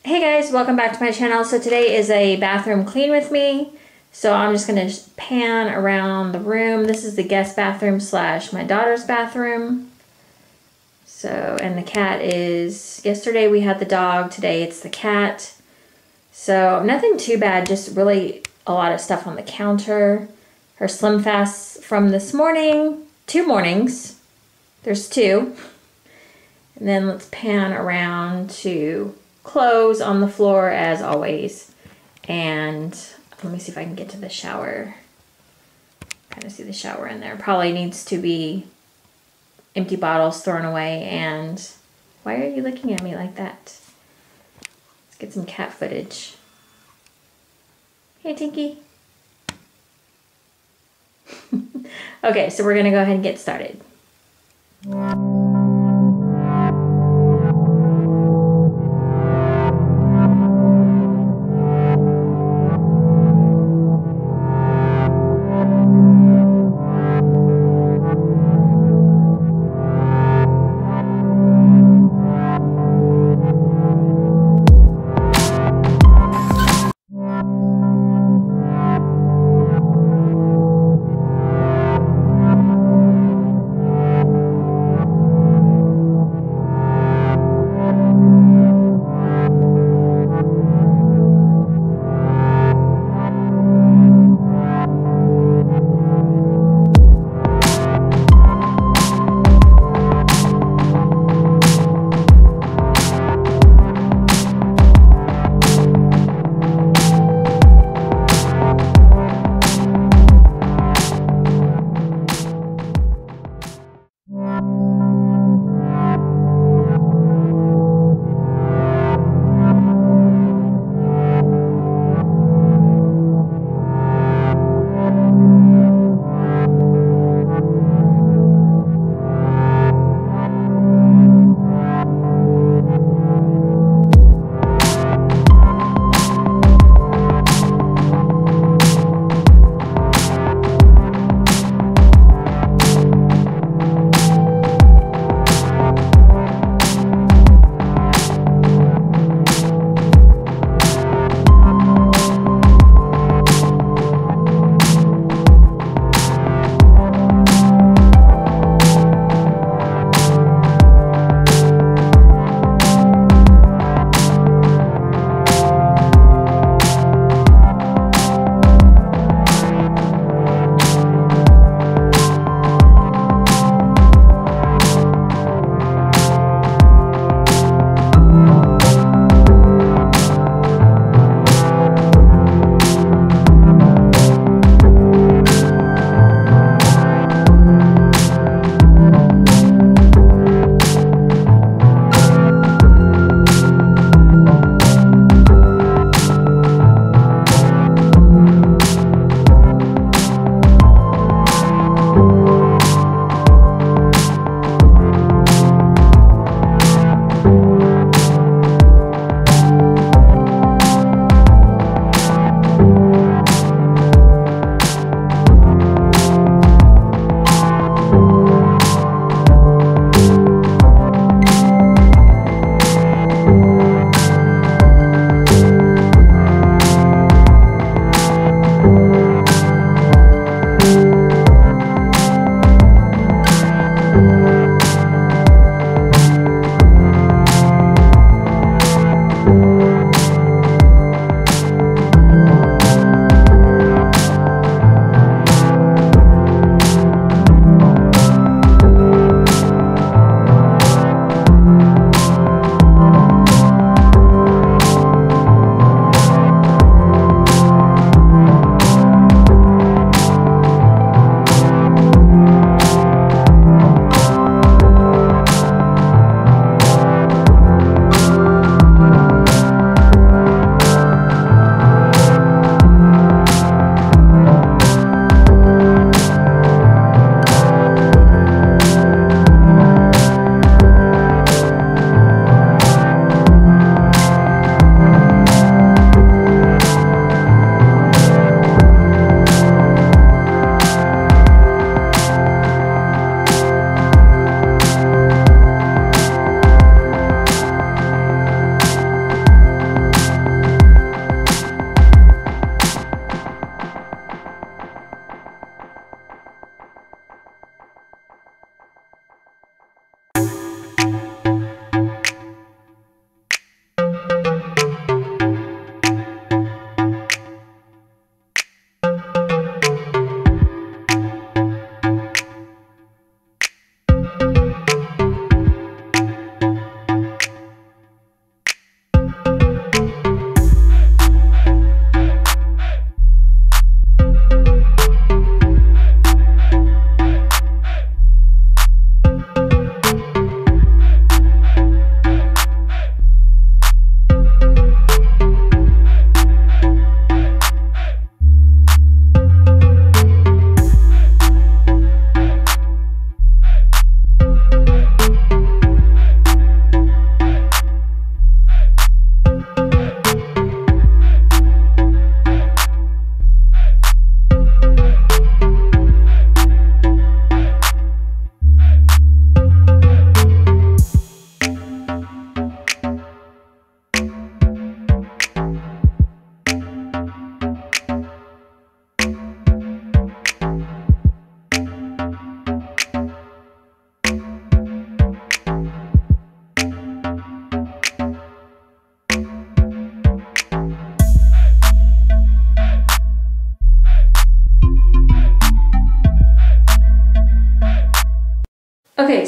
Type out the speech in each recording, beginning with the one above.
Hey guys, welcome back to my channel. So today is a bathroom clean with me. So I'm just going to pan around the room. This is the guest bathroom slash my daughter's bathroom. So, and the cat is, yesterday we had the dog, today it's the cat. So nothing too bad, just really a lot of stuff on the counter. Her Slim Fasts from this morning, 2 mornings. There's 2. And then let's pan around to clothes on the floor as always. And let me see if I can get to the shower. Kind of see the shower in there. Probably needs to be empty bottles thrown away. And why are you looking at me like that? Let's get some cat footage. Hey, Tinky. Okay, so we're gonna go ahead and get started.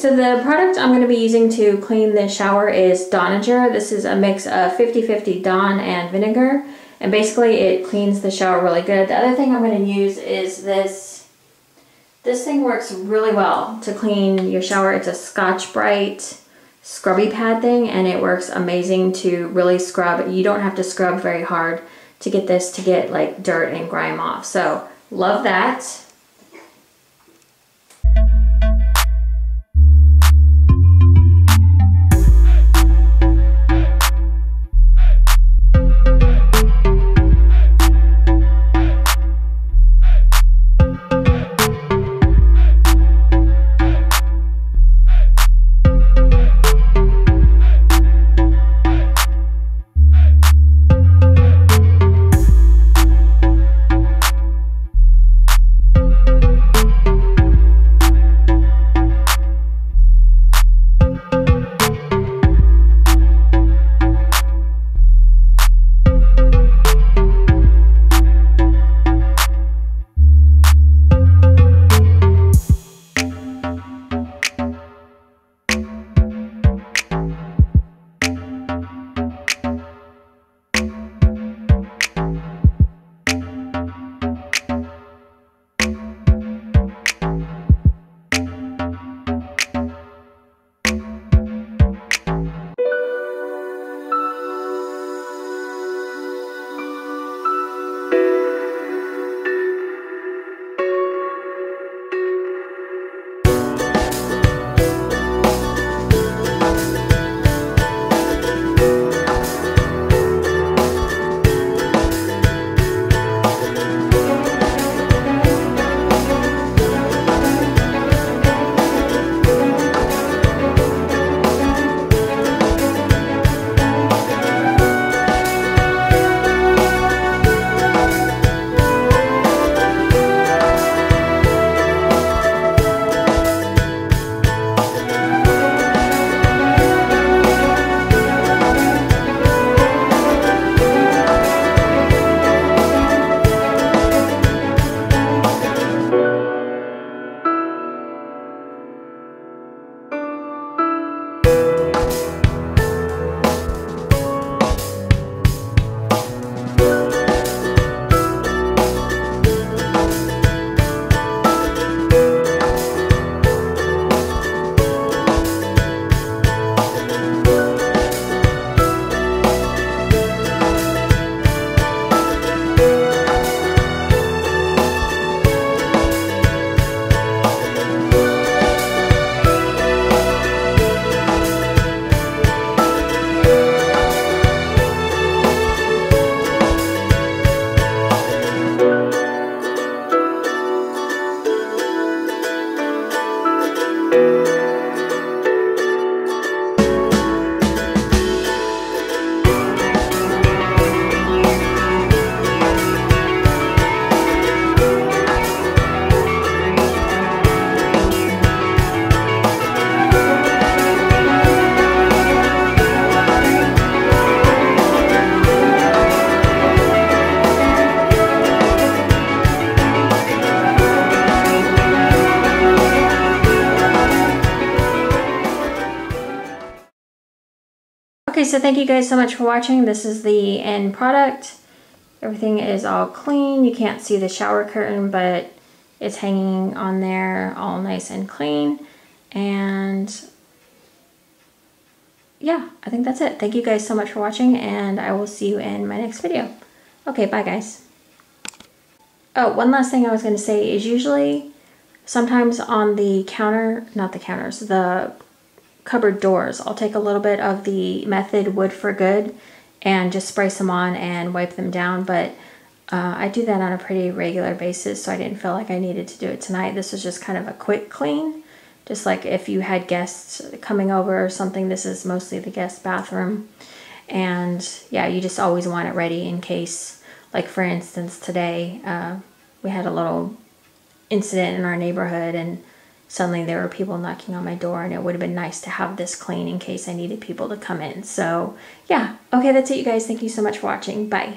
so the product I'm going to be using to clean the shower is Donager. This is a mix of 50/50 Dawn and vinegar. And basically it cleans the shower really good. The other thing I'm going to use is this. This thing works really well to clean your shower. It's a Scotch-Brite scrubby pad thing, and it works amazing to really scrub. You don't have to scrub very hard to get this to get like dirt and grime off. So love that. Okay, so thank you guys so much for watching. This is the end product. Everything is all clean. You can't see the shower curtain, but it's hanging on there all nice and clean. And yeah, I think that's it. Thank you guys so much for watching, and I will see you in my next video. Okay, bye guys. Oh, one last thing I was going to say is usually sometimes on the counter, not the counters, the cupboard doors, I'll take a little bit of the Method Wood for Good and just spray some on and wipe them down, but I do that on a pretty regular basis, so I didn't feel like I needed to do it tonight. This was just kind of a quick clean, just like if you had guests coming over or something. This is mostly the guest bathroom, and yeah, you just always want it ready in case, like for instance today, we had a little incident in our neighborhood and suddenly there were people knocking on my door, and it would have been nice to have this clean in case I needed people to come in. So yeah, okay, that's it you guys. Thank you so much for watching. Bye.